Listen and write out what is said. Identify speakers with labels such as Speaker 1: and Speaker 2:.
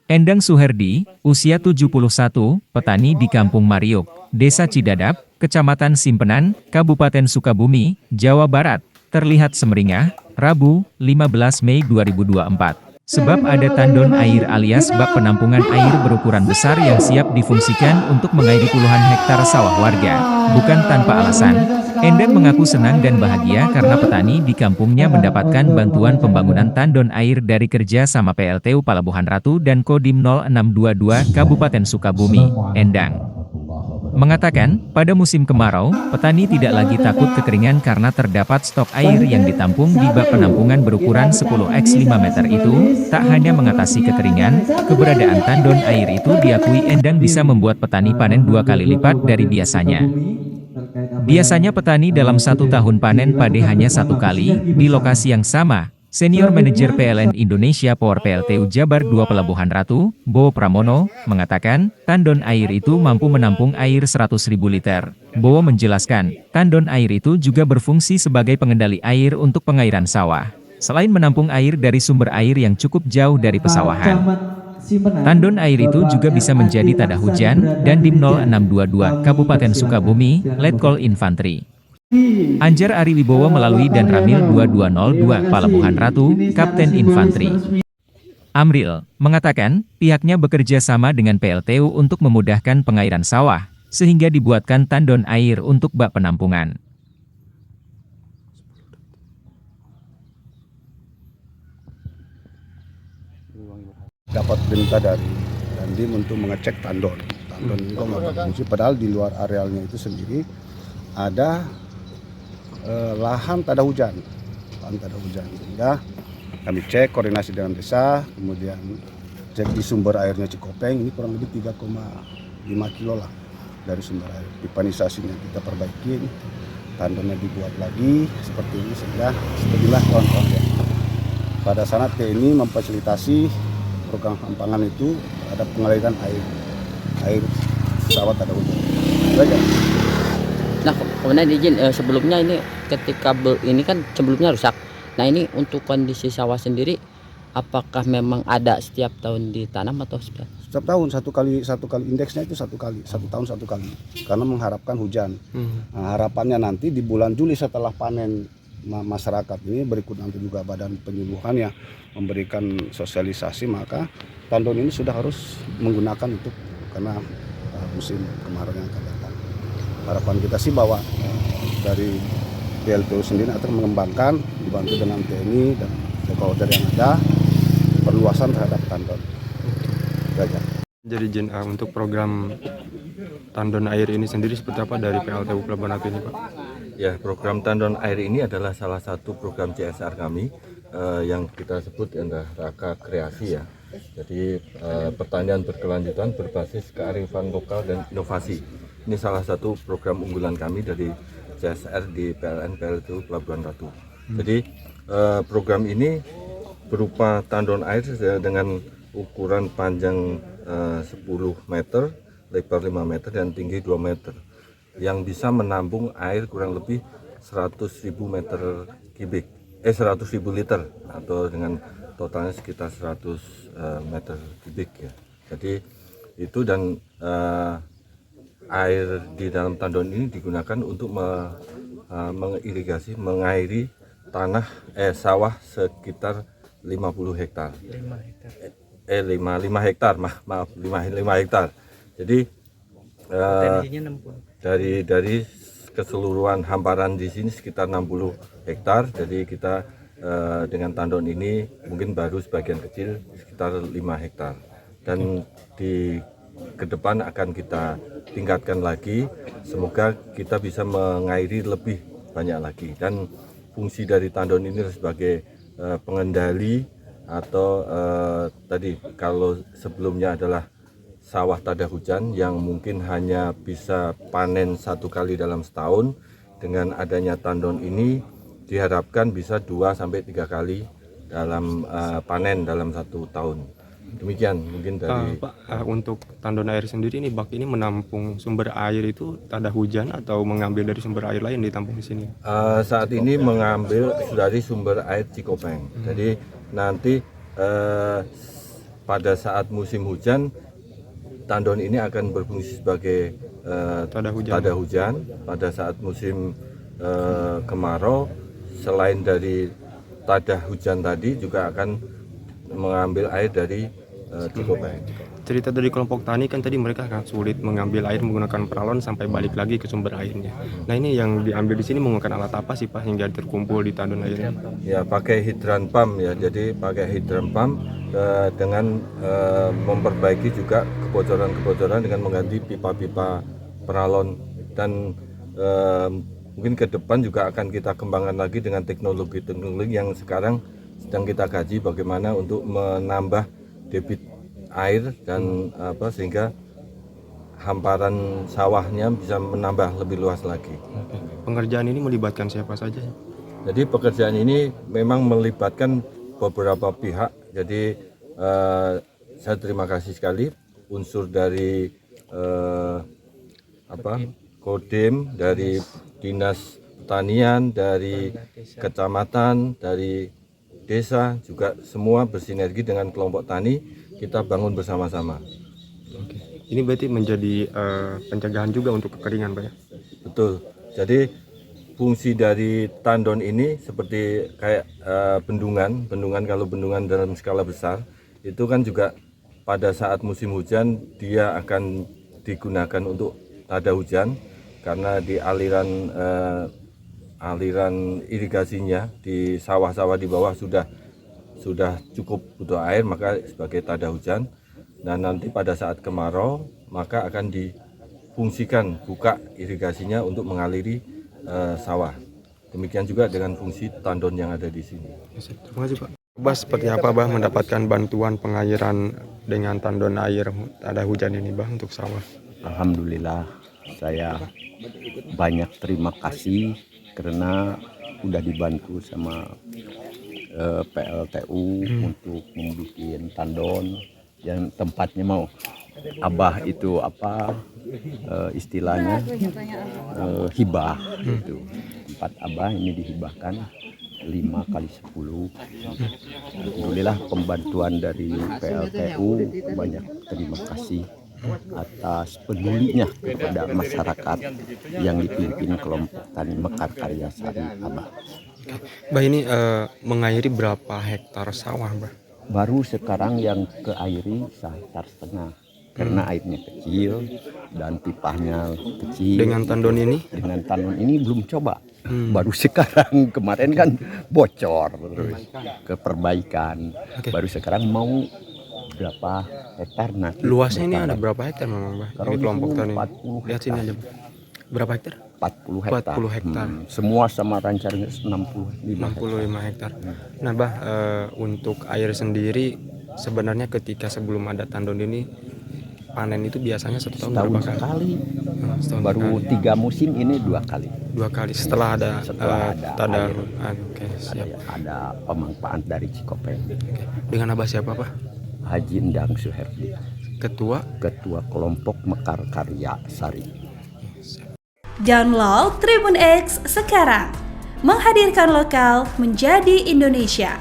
Speaker 1: Endang Suherdi, usia 71, petani di Kampung Mariuk, Desa Cidadap, Kecamatan Simpenan, Kabupaten Sukabumi, Jawa Barat, terlihat semeringah, Rabu, 15 Mei 2024. Sebab ada tandon air alias bak penampungan air berukuran besar yang siap difungsikan untuk mengairi puluhan hektar sawah warga. Bukan tanpa alasan, Endang mengaku senang dan bahagia karena petani di kampungnya mendapatkan bantuan pembangunan tandon air dari kerja sama PLTU Palabuhan Ratu dan Kodim 0622 Kabupaten Sukabumi. Endang mengatakan, pada musim kemarau, petani tidak lagi takut kekeringan karena terdapat stok air yang ditampung di bak penampungan berukuran 10x 5 meter itu. Tak hanya mengatasi kekeringan, keberadaan tandon air itu diakui Endang bisa membuat petani panen 2 kali lipat dari biasanya. Biasanya petani dalam 1 tahun panen padi hanya 1 kali, di lokasi yang sama. Senior Manajer PLN Indonesia Power PLTU Jabar 2 Pelabuhan Ratu, Bowo Pramono, mengatakan, tandon air itu mampu menampung air 100.000 liter. Bowo menjelaskan, tandon air itu juga berfungsi sebagai pengendali air untuk pengairan sawah. Selain menampung air dari sumber air yang cukup jauh dari pesawahan, tandon air itu juga bisa menjadi tada hujan, dan Dim 0622 Kabupaten Sukabumi, Letkol Infanteri Anjar Ari Wibowo melalui dan Ramil 2202 Palabuhan Ratu, Kapten Infanteri Amril, mengatakan, pihaknya bekerja sama dengan PLTU untuk memudahkan pengairan sawah, sehingga dibuatkan tandon air untuk bak penampungan.
Speaker 2: Dapat perintah dari Dandim untuk mengecek tandon. Tandon itu nggak berfungsi, padahal di luar arealnya itu sendiri ada lahan tada hujan, sehingga kami cek koordinasi dengan desa, kemudian cek di sumber airnya Cikopeng, ini kurang lebih 3,5 kilo lah dari sumber air. Pipanisasinya kita perbaiki, tandonnya dibuat lagi seperti ini sehingga sejumlah kawan-kawan ya. Pada saat TNI memfasilitasi program Hampangan itu ada pengaliran air sawah tada hujan. Itu aja.
Speaker 3: Nah, kemudian izin sebelumnya ini ketika ini kan sebelumnya rusak. Nah, ini untuk kondisi sawah sendiri, apakah memang ada setiap tahun ditanam atau
Speaker 2: setiap tahun satu kali indeksnya itu 1 kali, 1 tahun 1 kali, karena mengharapkan hujan. Nah, harapannya nanti di bulan Juli setelah panen masyarakat ini berikut nanti juga badan penyuluhannya memberikan sosialisasi, maka tandon ini sudah harus menggunakan untuk karena musim kemarau yang akan datang. Harapan kita sih bahwa dari PLTU sendiri akan mengembangkan dibantu dengan TNI dan stakeholder yang ada perluasan terhadap tandon.
Speaker 4: Jadi untuk program tandon air ini sendiri seperti apa dari PLTU Pelabuhan Ratu ini, Pak?
Speaker 5: Ya, program tandon air ini adalah salah satu program CSR kami yang kita sebut adalah Raka Kreasi ya. Jadi pertanian berkelanjutan berbasis kearifan lokal dan inovasi. Ini salah satu program unggulan kami dari CSR di PLN PLTU Pelabuhan Ratu. Jadi program ini berupa tandon air dengan ukuran panjang 10 meter, lebar 5 meter dan tinggi 2 meter yang bisa menampung air kurang lebih 100.000 meter kubik, 100.000 liter atau dengan totalnya sekitar 100 meter kubik ya. Jadi itu dan air di dalam tandon ini digunakan untuk mengirigasi, mengairi tanah sawah sekitar 50 hektar. 5 hektar. Jadi dari keseluruhan hamparan di sini sekitar 60 hektar. Jadi kita dengan tandon ini mungkin baru sebagian kecil sekitar 5 hektar. Dan di ke depan akan kita tingkatkan lagi, semoga kita bisa mengairi lebih banyak lagi. Dan fungsi dari tandon ini sebagai pengendali atau tadi kalau sebelumnya adalah sawah tada hujan yang mungkin hanya bisa panen 1 kali dalam setahun, dengan adanya tandon ini diharapkan bisa 2-3 kali dalam panen dalam 1 tahun. Demikian mungkin dari
Speaker 4: Pak, untuk tandon air sendiri ini bak ini menampung sumber air itu tada hujan atau mengambil dari sumber air lain ditampung di sini?
Speaker 5: Saat ini mengambil dari sumber air Cikopeng. Jadi nanti pada saat musim hujan tandon ini akan berfungsi sebagai tada hujan. Pada saat musim kemarau, selain dari tada hujan tadi juga akan mengambil air dari Cikopeng.
Speaker 4: Cerita dari kelompok tani kan tadi mereka akan sulit mengambil air menggunakan peralon sampai balik lagi ke sumber airnya. Nah ini yang diambil di sini menggunakan alat apa sih Pak hingga terkumpul di tandon airnya?
Speaker 5: Ya pakai hidran pump ya, jadi pakai hidran pump dengan memperbaiki juga kebocoran-kebocoran dengan mengganti pipa-pipa peralon dan mungkin ke depan juga akan kita kembangkan lagi dengan teknologi-teknologi yang sekarang sedang kita kaji bagaimana untuk menambah debit air dan sehingga hamparan sawahnya bisa menambah lebih luas lagi.
Speaker 4: Pengerjaan ini melibatkan siapa saja?
Speaker 5: Jadi pekerjaan ini memang melibatkan beberapa pihak. Jadi saya terima kasih sekali unsur dari Kodim, dari Dinas Pertanian, dari kecamatan, dari desa juga semua bersinergi dengan kelompok tani. Kita bangun bersama-sama.
Speaker 4: Oke. Ini berarti menjadi pencegahan juga untuk kekeringan, Pak ya?
Speaker 5: Betul. Jadi fungsi dari tandon ini seperti kayak bendungan kalau bendungan dalam skala besar itu kan juga pada saat musim hujan dia akan digunakan untuk tada hujan karena di aliran irigasinya di sawah-sawah di bawah sudah cukup butuh air, maka sebagai tada hujan. Dan nanti pada saat kemarau maka akan difungsikan buka irigasinya untuk mengaliri sawah. Demikian juga dengan fungsi tandon yang ada di sini.
Speaker 4: Terima kasih Pak. Bah, seperti apa Bah mendapatkan bantuan pengairan dengan tandon air tada hujan ini Bah untuk sawah?
Speaker 6: Alhamdulillah saya banyak terima kasih karena udah dibantu sama PLTU untuk membuat tandon yang tempatnya mau Abah itu istilahnya hibah gitu. Tempat Abah ini dihibahkan 5x10. Alhamdulillah pembantuan dari PLTU, banyak terima kasih atas pedulinya kepada masyarakat yang dipimpin kelompok tani Mekar Karya Sari Abah.
Speaker 4: Bah ini mengairi berapa hektar sawah Bah?
Speaker 6: Baru sekarang yang keairi 1,5 hektar karena airnya kecil dan pipahnya kecil.
Speaker 4: Dengan tandon ini?
Speaker 6: Dengan tandon ini belum coba. Baru sekarang, kemarin kan bocor terus ke perbaikan. Baru sekarang mau berapa hektar nanti.
Speaker 4: Luasnya ini ada berapa hektar memang Bah?
Speaker 6: Kalau
Speaker 4: Ini kelompok tani.
Speaker 6: 40
Speaker 4: Lihat sini aja Bah. Berapa hektar?
Speaker 6: 40 hektar.
Speaker 4: 40 hektar.
Speaker 6: Semua sama rancarnya 65
Speaker 4: hektar. Nah Bah, untuk air sendiri sebenarnya ketika sebelum ada tandon ini panen itu biasanya setahun berapa kali?
Speaker 6: sekali.
Speaker 4: Setahun
Speaker 6: Baru
Speaker 4: sekali.
Speaker 6: 3 musim ini 2 kali.
Speaker 4: 2 kali setelah ada tanda.
Speaker 6: air.
Speaker 4: Oke, siap.
Speaker 6: Ada pemanfaat dari Cikopeng.
Speaker 4: Oke. Dengan Abah siapa Pak?
Speaker 6: Haji Endang Suherdi,
Speaker 4: Ketua.
Speaker 6: Ketua Kelompok Mekar Karya Sari.
Speaker 7: Download Tribun X sekarang, menghadirkan lokal menjadi Indonesia.